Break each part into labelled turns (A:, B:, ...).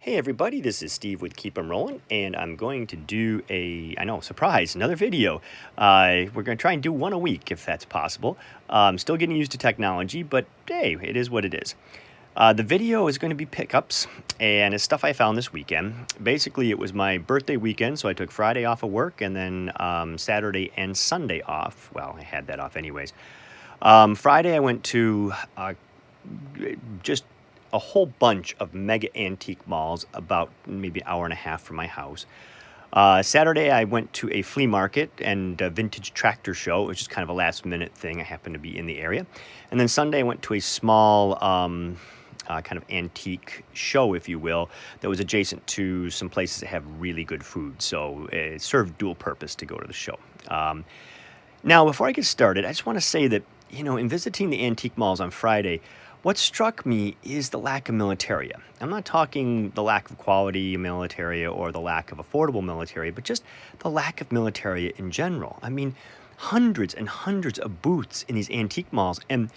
A: Hey everybody, this is Steve with Keep 'em Rolling, and I'm going to do surprise, another video. We're going to try and do one a week if that's possible. Still getting used to technology, but hey, it is what it is. The video is going to be pickups, and it's stuff I found this weekend. Basically, it was my birthday weekend, so I took Friday off of work, and then Saturday and Sunday off. Well, I had that off anyways. Friday I went to just a whole bunch of mega antique malls about maybe an hour and a half from my house. Saturday, I went to a flea market and a vintage tractor show, which is kind of a last minute thing. I happened to be in the area. And then Sunday, I went to a small kind of antique show, if you will, that was adjacent to some places that have really good food. So it served dual purpose to go to the show. Now, before I get started, I just want to say that, in visiting the antique malls on Friday, what struck me is the lack of militaria. I'm not talking the lack of quality militaria or the lack of affordable militaria, but just the lack of militaria in general. I mean, hundreds and hundreds of booths in these antique malls. And,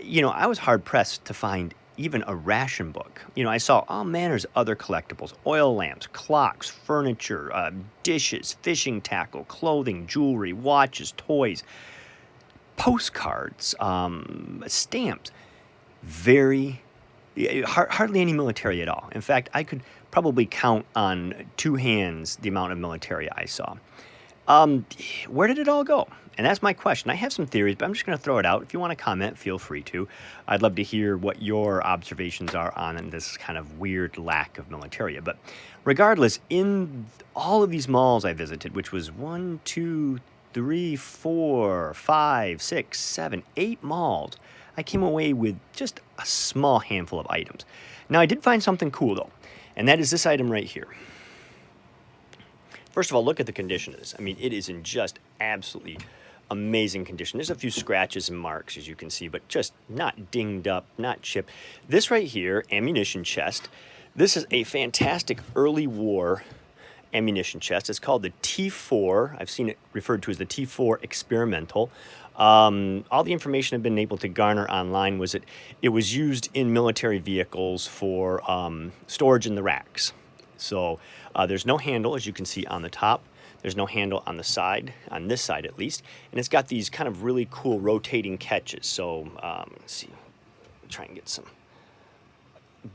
A: I was hard pressed to find even a ration book. I saw all manners of other collectibles, oil lamps, clocks, furniture, dishes, fishing tackle, clothing, jewelry, watches, toys, postcards, stamps. Hardly any military at all. In fact, I could probably count on two hands the amount of military I saw. Where did it all go? And that's my question. I have some theories, but I'm just going to throw it out. If you want to comment, feel free to. I'd love to hear what your observations are on this kind of weird lack of militaria. But regardless, in all of these malls I visited, which was 1, 2, 3, 4, 5, 6, 7, 8 malls, I came away with just a small handful of items. Now, I did find something cool, though, and that is this item right here. First of all, look at the condition of this. I mean, it is in just absolutely amazing condition. There's a few scratches and marks, as you can see, but just not dinged up, not chipped. This right here, ammunition chest. This is a fantastic early war ammunition chest. It's called the T4. I've seen it referred to as the T4 Experimental. All the information I've been able to garner online was that it was used in military vehicles for storage in the racks. So there's no handle, as you can see on the top. There's no handle on the side, on this side at least. And it's got these kind of really cool rotating catches. So let's see, try and get some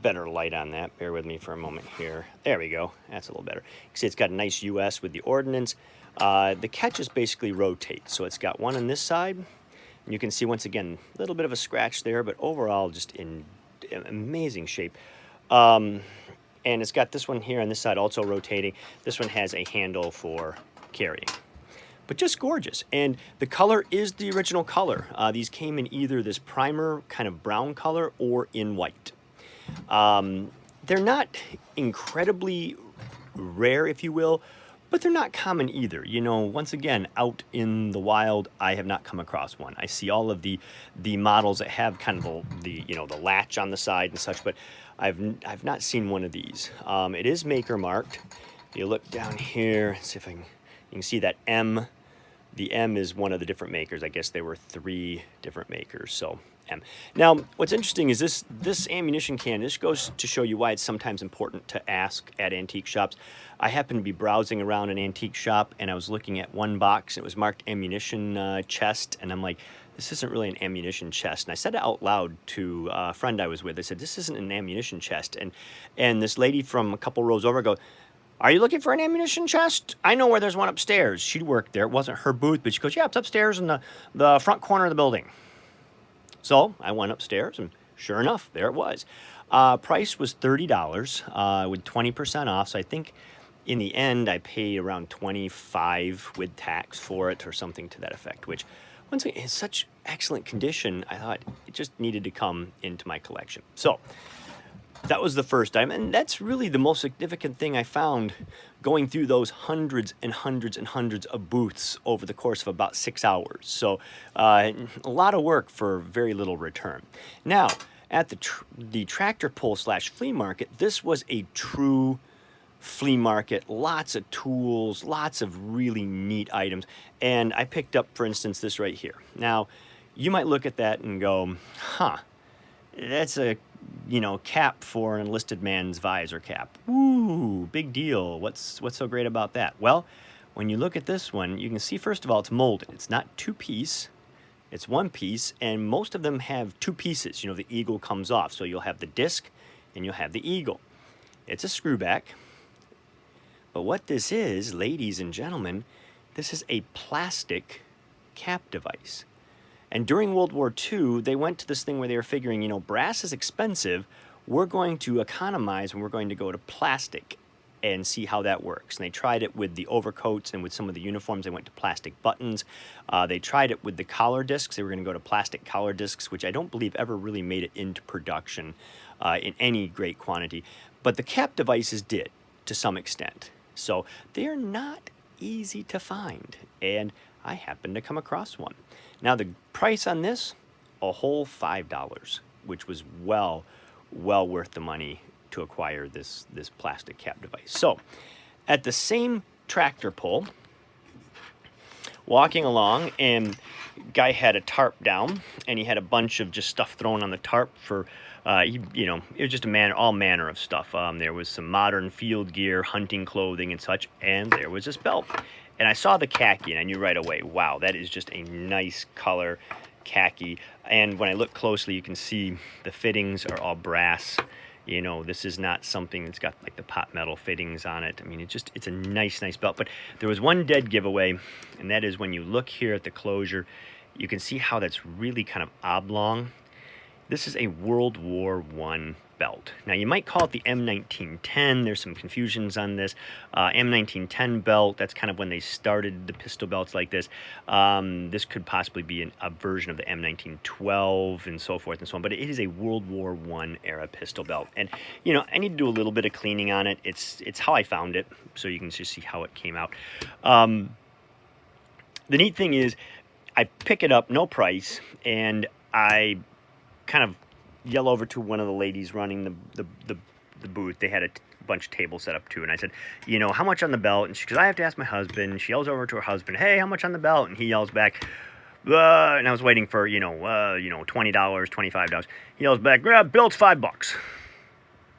A: better light on that. Bear with me for a moment here. There we go. That's a little better. You can see it's got a nice US with the ordnance. The catches basically rotate. So it's got one on this side. And you can see, once again, a little bit of a scratch there, but overall just in amazing shape. And it's got this one here on this side also rotating. This one has a handle for carrying. But just gorgeous. And the color is the original color. These came in either this primer kind of brown color or in white. They're not incredibly rare, if you will, but they're not common either. Once again, out in the wild, I have not come across one. I see all of the models that have kind of the latch on the side and such, but I've not seen one of these. It is maker marked. You look down here, see if you can see that M. The M is one of the different makers. I guess there were 3 different makers, so M. Now, what's interesting is this ammunition can. This goes to show you why it's sometimes important to ask at antique shops. I happened to be browsing around an antique shop, and I was looking at one box. It was marked ammunition chest, and I'm like, this isn't really an ammunition chest. And I said it out loud to a friend I was with. I said, this isn't an ammunition chest. And this lady from a couple rows over goes, are you looking for an ammunition chest? I know where there's one upstairs. She worked there. It wasn't her booth, but she goes, yeah, it's upstairs in the front corner of the building. So I went upstairs, and sure enough, there it was. Price was $30 with 20% off. So I think in the end, I paid around $25 with tax for it, or something to that effect, which, once again, is such excellent condition. I thought it just needed to come into my collection. So that was the first time, and that's really the most significant thing I found going through those hundreds and hundreds and hundreds of booths over the course of about 6 hours. So a lot of work for very little return. Now, at the tractor pull / flea market, this was a true flea market. Lots of tools, lots of really neat items. And I picked up, for instance, this right here. Now, you might look at that and go, huh, That's a, cap for an enlisted man's visor cap. Ooh, big deal. What's so great about that? Well, when you look at this one, you can see, first of all, it's molded. It's not two-piece. It's one piece, and most of them have two pieces. The eagle comes off, so you'll have the disc and you'll have the eagle. It's a screwback. But what this is, ladies and gentlemen, this is a plastic cap device. And during World War II, they went to this thing where they were figuring, brass is expensive. We're going to economize and we're going to go to plastic and see how that works. And they tried it with the overcoats and with some of the uniforms. They went to plastic buttons. They tried it with the collar discs. They were going to go to plastic collar discs, which I don't believe ever really made it into production in any great quantity. But the cap devices did to some extent. So they're not easy to find. And I happened to come across one. Now the price on this, a whole $5, which was well worth the money to acquire this plastic cap device. So at the same tractor pull, walking along, and guy had a tarp down, and he had a bunch of just stuff thrown on the tarp for, it was just all manner of stuff. There was some modern field gear, hunting clothing and such, and there was this belt. And I saw the khaki, and I knew right away, wow, that is just a nice color khaki. And when I look closely, you can see the fittings are all brass. This is not something that's got like the pot metal fittings on it. I mean, it's a nice belt. But there was one dead giveaway, and that is when you look here at the closure, you can see how that's really kind of oblong. This is a World War I belt. Now, you might call it the M1910. There's some confusions on this. M1910 belt, that's kind of when they started the pistol belts like this. This could possibly be a version of the M1912 and so forth and so on, but it is a World War I era pistol belt. And, I need to do a little bit of cleaning on it. It's how I found it, so you can just see how it came out. The neat thing is, I pick it up, no price, and I kind of yell over to one of the ladies running the booth. They had a bunch of tables set up too, and I said, how much on the belt? And she goes, I have to ask my husband. She yells over to her husband, hey, how much on the belt? And he yells back, and I was waiting for $20, $25. He yells back, belt's $5.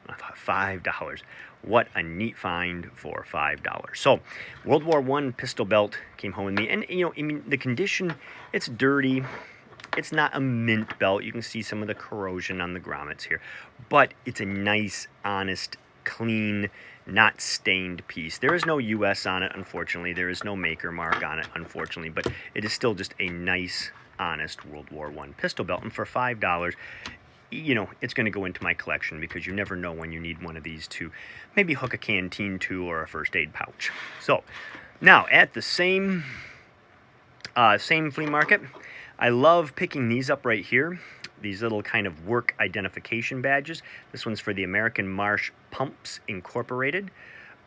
A: I thought, $5. What a neat find for $5. So, World War I pistol belt came home with me, and the condition, it's dirty. It's not a mint belt. You can see some of the corrosion on the grommets here. But it's a nice, honest, clean, not stained piece. There is no US on it, unfortunately. There is no maker mark on it, unfortunately. But it is still just a nice, honest World War I pistol belt. And for $5, it's going to go into my collection because you never know when you need one of these to maybe hook a canteen to or a first aid pouch. So, now at the same flea market, I love picking these up right here, these little kind of work identification badges. This one's for the American Marsh Pumps Incorporated.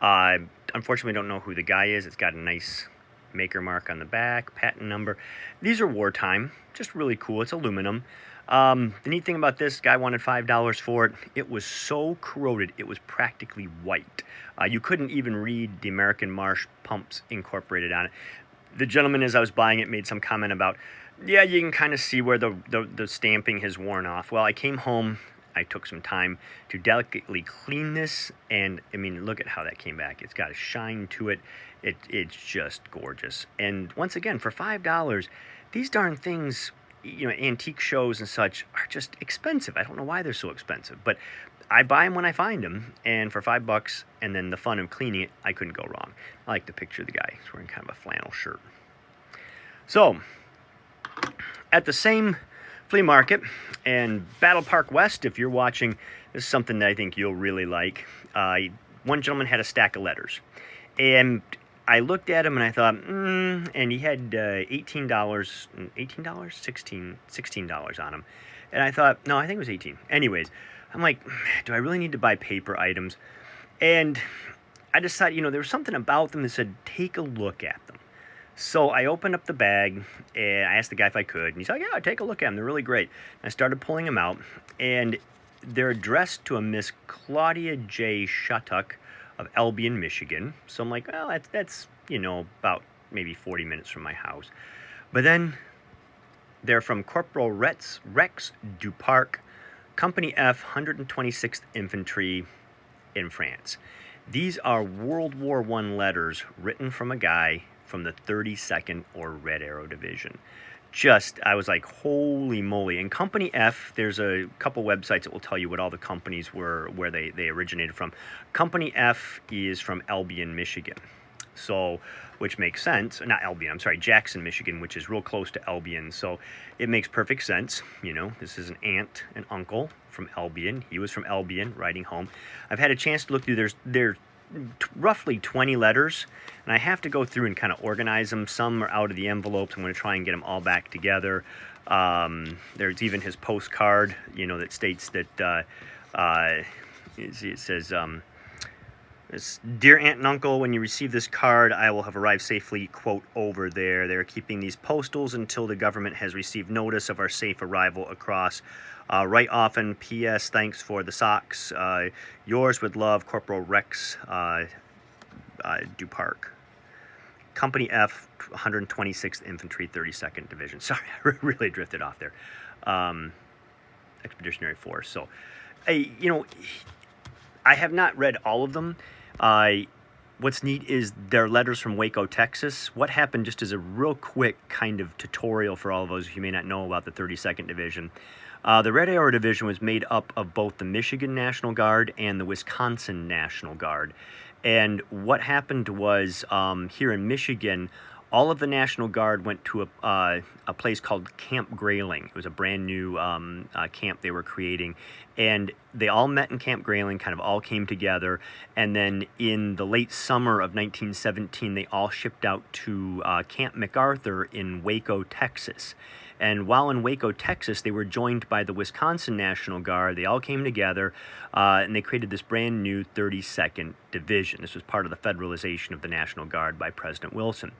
A: Unfortunately, I don't know who the guy is. It's got a nice maker mark on the back, patent number. These are wartime, just really cool. It's aluminum. The neat thing about this, guy wanted $5 for it. It was so corroded, it was practically white. You couldn't even read the American Marsh Pumps Incorporated on it. The gentleman, as I was buying it, made some comment about, yeah, you can kind of see where the stamping has worn off. Well, I came home, I took some time to delicately clean this, and I mean, look at how that came back. It's got a shine to it. It's just gorgeous. And once again, for $5, these darn things, antique shows and such are just expensive. I don't know why they're so expensive, but I buy them when I find them, and for $5, and then the fun of cleaning it, I couldn't go wrong. I like the picture of the guy. He's wearing kind of a flannel shirt. So, at the same flea market and Battle Park West, if you're watching, this is something that I think you'll really like. One gentleman had a stack of letters, and I looked at him and I thought, and he had $16 on him. And I thought, no, I think it was 18. Anyways, I'm like, do I really need to buy paper items? And I decided, there was something about them that said, take a look at them. So I opened up the bag, and I asked the guy if I could, and he's like, yeah, take a look at them. They're really great. And I started pulling them out, and they're addressed to a Miss Claudia J. Shattuck of Albion, Michigan. So I'm like, well, that's about maybe 40 minutes from my house. But then they're from Corporal Rex Duparc, Company F, 126th Infantry in France. These are World War I letters written from a guy from the 32nd or Red Arrow Division. I was like, holy moly. And Company F, there's a couple websites that will tell you what all the companies were, where they originated from. Company F is from Albion, Michigan. So, which makes sense. Not Albion, I'm sorry, Jackson, Michigan, which is real close to Albion. So it makes perfect sense. You know, this is an aunt and uncle from Albion. He was from Albion, riding home. I've had a chance to look through, there's roughly 20 letters, and I have to go through and kind of organize them. Some are out of the envelopes. I'm going to try and get them all back together. There's even his postcard, you know, that states that, it says, "Dear Aunt and Uncle, when you receive this card, I will have arrived safely, quote, over there. They're keeping these postals until the government has received notice of our safe arrival across. Write often. P.S. Thanks for the socks. Yours with love, Corporal Rex Duparc. Company F, 126th Infantry, 32nd Division." Sorry, I really drifted off there. Expeditionary Force. So, you know, I have not read all of them. What's neat is their letters from Waco, Texas. What happened, just as a real quick kind of tutorial for all of those who may not know about the 32nd Division. The Red Arrow Division was made up of both the Michigan National Guard and the Wisconsin National Guard. And what happened was, here in Michigan, all of the National Guard went to a place called Camp Grayling. It was a brand new camp they were creating. And they all met in Camp Grayling, kind of all came together. And then in the late summer of 1917, they all shipped out to Camp MacArthur in Waco, Texas. And while in Waco, Texas, they were joined by the Wisconsin National Guard. They all came together, and they created this brand new 32nd Division. This was part of the federalization of the National Guard by President Wilson.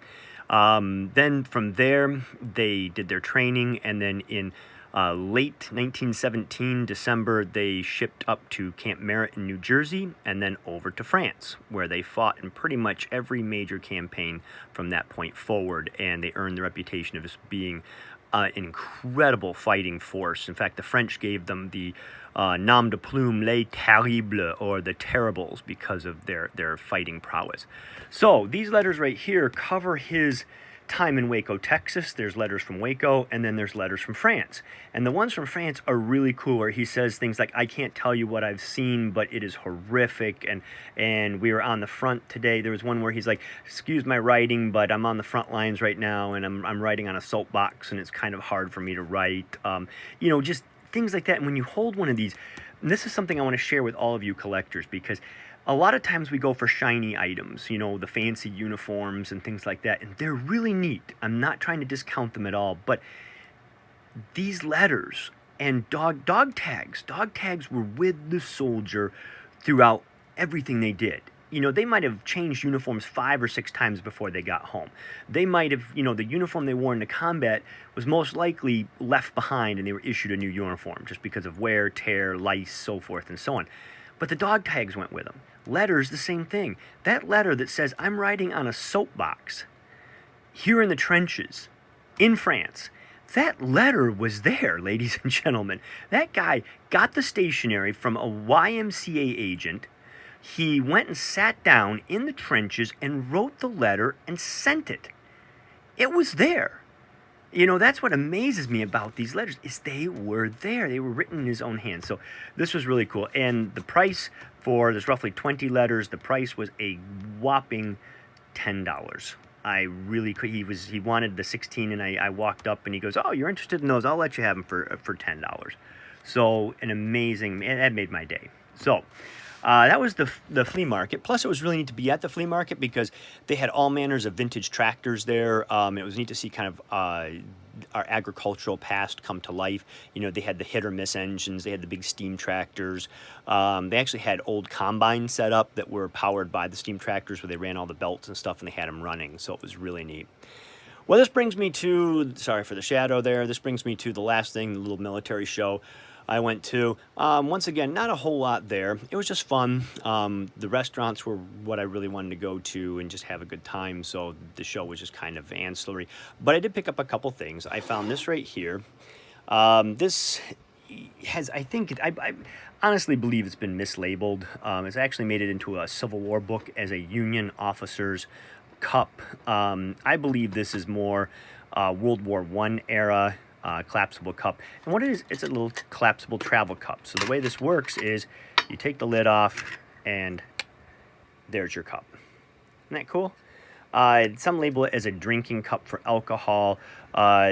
A: Then from there, they did their training, and then in late 1917, December, they shipped up to Camp Merritt in New Jersey, and then over to France, where they fought in pretty much every major campaign from that point forward, and they earned the reputation of being an incredible fighting force. In fact, the French gave them the nom de plume, les terribles, or the terribles, because of their fighting prowess. So these letters right here cover his time in Waco, Texas. There's letters from Waco, and then there's letters from France. And the ones from France are really cool, where he says things like, "I can't tell you what I've seen, but it is horrific, and we were on the front today." There was one where he's like, "Excuse my writing, but I'm on the front lines right now, and I'm writing on a soapbox, and it's kind of hard for me to write." You know, just things like that. And when you hold one of these, and this is something I want to share with all of you collectors, because a lot of times we go for shiny items, you know, the fancy uniforms and things like that, and they're really neat. I'm not trying to discount them at all, but these letters and dog tags were with the soldier throughout everything they did. You know, they might have changed uniforms 5 or 6 times before they got home. They might have, you know, the uniform they wore into combat was most likely left behind, and they were issued a new uniform just because of wear, tear, lice, so forth and so on. But the dog tags went with them. Letters, the same thing. That letter that says, "I'm riding on a soapbox here in the trenches in France," that letter was there, ladies and gentlemen. That guy got the stationery from a YMCA agent. He went and sat down in the trenches and wrote the letter and sent it. It was there. You know, that's what amazes me about these letters, is they were there. They were written in his own hand. So this was really cool. And the price there's roughly 20 letters. The price was a whopping $10. I really could. He wanted the 16, and I walked up, and he goes, "Oh, you're interested in those? I'll let you have them for $10. So an amazing, that made my day. So that was the flea market. Plus, it was really neat to be at the flea market because they had all manners of vintage tractors there. It was neat to see kind of our agricultural past come to life. You know, they had the hit or miss engines. They had the big steam tractors. They actually had old combines set up that were powered by the steam tractors, where they ran all the belts and stuff, and they had them running. So it was really neat. Well, this brings me to, sorry for the shadow there, this brings me to the last thing, the little military show I went to. Once again, not a whole lot there. It was just fun. The restaurants were what I really wanted to go to and just have a good time, so the show was just kind of ancillary. But I did pick up a couple things. I found this right here. This has, I honestly believe it's been mislabeled. It's actually made it into a Civil War book as a Union officer's cup. I believe this is more World War I era collapsible cup. And what it is, it's a little collapsible travel cup. So the way this works is you take the lid off and there's your cup. Isn't that cool? Some label it as a drinking cup for alcohol.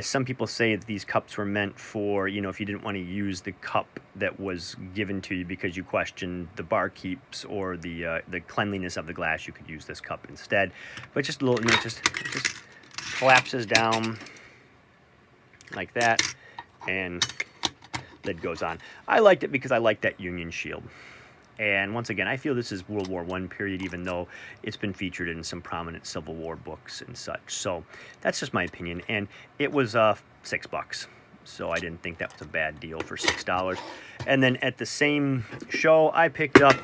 A: Some people say that these cups were meant for, if you didn't want to use the cup that was given to you because you questioned the barkeeps or the cleanliness of the glass, you could use this cup instead. But just a little, it just collapses down like that, and lid goes on. I liked it because I like that Union shield. And once again, I feel this is World War I period, even though it's been featured in some prominent Civil War books and such. So that's just my opinion. And it was $6. So I didn't think that was a bad deal for $6. And then at the same show, I picked up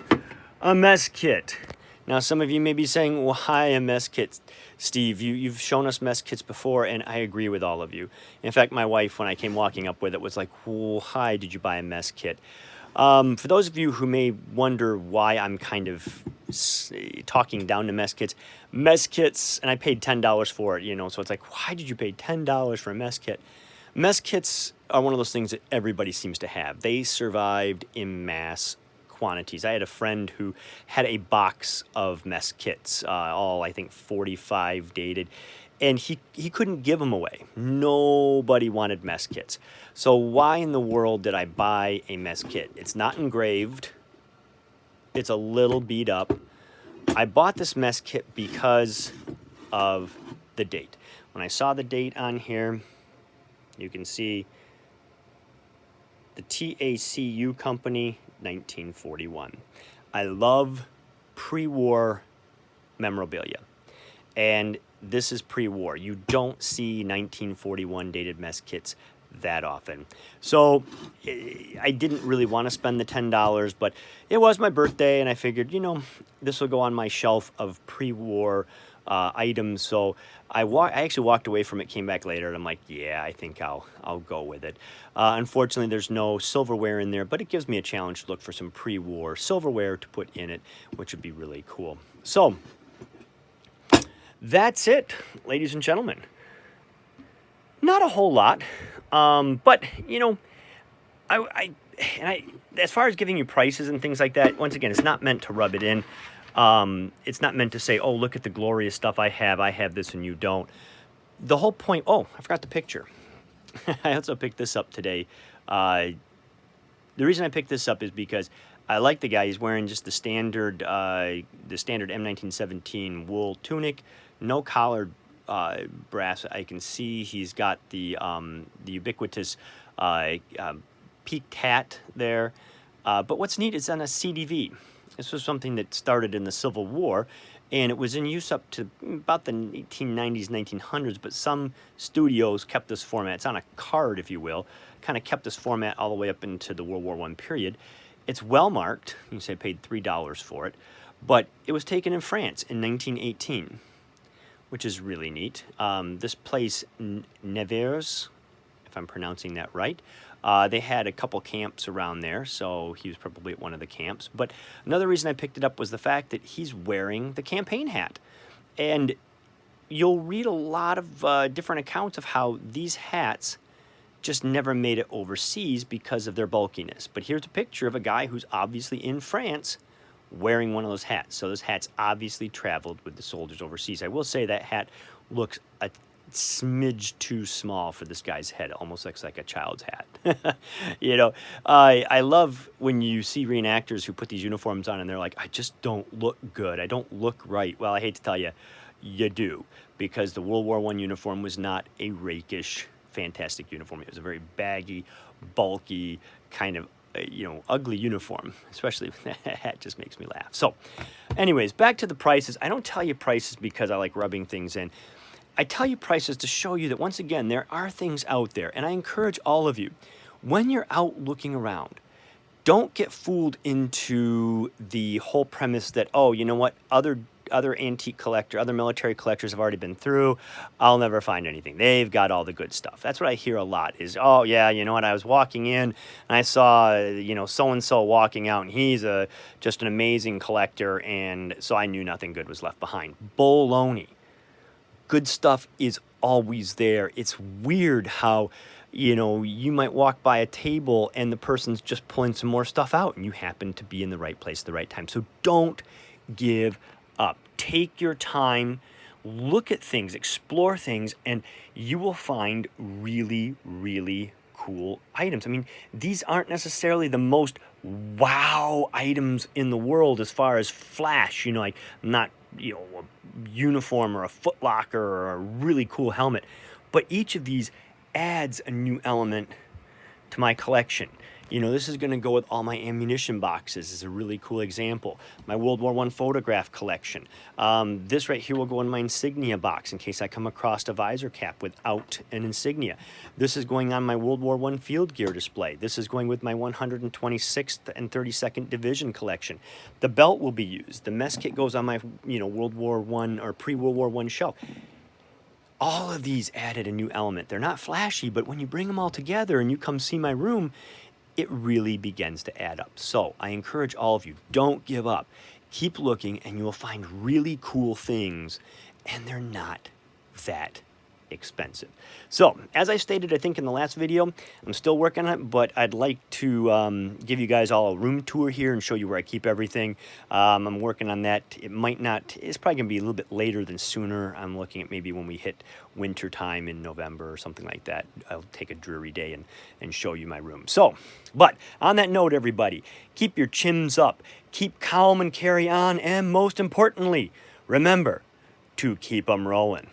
A: a mess kit. Now, some of you may be saying, well, hi, a mess kit, Steve. You've shown us mess kits before, and I agree with all of you. In fact, my wife, when I came walking up with it, was like, well, hi, did you buy a mess kit? For those of you who may wonder why I'm kind of talking down to mess kits, and I paid $10 for it, so it's like, why did you pay $10 for a mess kit? Mess kits are one of those things that everybody seems to have. They survived in mass quantities. I had a friend who had a box of mess kits, all I think 45 dated, and he couldn't give them away. Nobody wanted mess kits. So why in the world did I buy a mess kit? It's not engraved. It's a little beat up. I bought this mess kit because of the date. When I saw the date on here, you can see the TACU company, 1941. I love pre-war memorabilia. And this is pre-war. You don't see 1941 dated mess kits that often. So I didn't really want to spend the $10, but it was my birthday, and I figured, this will go on my shelf of pre-war items. So I actually walked away from it, came back later, and I'm like, yeah, I think I'll go with it. Unfortunately, there's no silverware in there, but it gives me a challenge to look for some pre-war silverware to put in it, which would be really cool. So that's it, ladies and gentlemen. Not a whole lot, but I as far as giving you prices and things like that, once again, it's not meant to rub it in. It's not meant to say, oh, look at the glorious stuff I have this and you don't. The whole point, oh, I forgot the picture. I also picked this up today. The reason I picked this up is because I like the guy. He's wearing just the standard M1917 wool tunic, no collared brass. I can see he's got the ubiquitous peaked hat there. But what's neat is on a CDV. This was something that started in the Civil War, and it was in use up to about the 1890s, 1900s, but some studios kept this format. It's on a card, if you will, kind of kept this format all the way up into the World War I period. It's well marked. You can say I paid $3 for it, but it was taken in France in 1918, which is really neat. This place, Nevers, if I'm pronouncing that right, they had a couple camps around there, so he was probably at one of the camps. But another reason I picked it up was the fact that he's wearing the campaign hat. And you'll read a lot of different accounts of how these hats just never made it overseas because of their bulkiness. But here's a picture of a guy who's obviously in France wearing one of those hats. So those hats obviously traveled with the soldiers overseas. I will say that hat looks a smidge too small for this guy's head. It almost looks like a child's hat. I love when you see reenactors who put these uniforms on and they're like, I just don't look good. I don't look right. Well, I hate to tell you, you do, because the World War I uniform was not a rakish, fantastic uniform. It was a very baggy, bulky, kind of ugly uniform, especially that hat just makes me laugh. So anyways, back to the prices. I don't tell you prices because I like rubbing things in. I tell you prices to show you that, once again, there are things out there, and I encourage all of you, when you're out looking around, don't get fooled into the whole premise that, oh, you know what, other other antique collector, other military collectors have already been through. I'll never find anything. They've got all the good stuff. That's what I hear a lot is, oh yeah, you know what, I was walking in and I saw, you know, so-and-so walking out and he's just an amazing collector, and so I knew nothing good was left behind. Baloney. Good stuff is always there. It's weird how, you know, you might walk by a table and the person's just pulling some more stuff out and you happen to be in the right place at the right time. So don't give up. Take your time, look at things, explore things, and you will find really, really cool items. I mean, these aren't necessarily the most wow items in the world as far as flash, you know, like not, you know, a uniform or a Foot Locker or a really cool helmet, but each of these adds a new element to my collection. You know, this is going to go with all my ammunition boxes. This is a really cool example. My World War I photograph collection. This right here will go in my insignia box in case I come across a visor cap without an insignia. This is going on my World War I field gear display. This is going with my 126th and 32nd Division collection. The belt will be used. The mess kit goes on my, you know, World War I or pre-World War I shelf. All of these added a new element. They're not flashy, but when you bring them all together and you come see my room, it really begins to add up. So I encourage all of you, don't give up. Keep looking and you will find really cool things, and they're not that expensive. So as I stated, I think in the last video, I'm still working on it, but I'd like to give you guys all a room tour here and show you where I keep everything. I'm working on that. It might not, it's probably gonna be a little bit later than sooner. I'm looking at maybe when we hit winter time in November or something like that. I'll take a dreary day and show you my room. So, but on that note, everybody, keep your chins up, keep calm and carry on, and most importantly, remember to keep them rolling.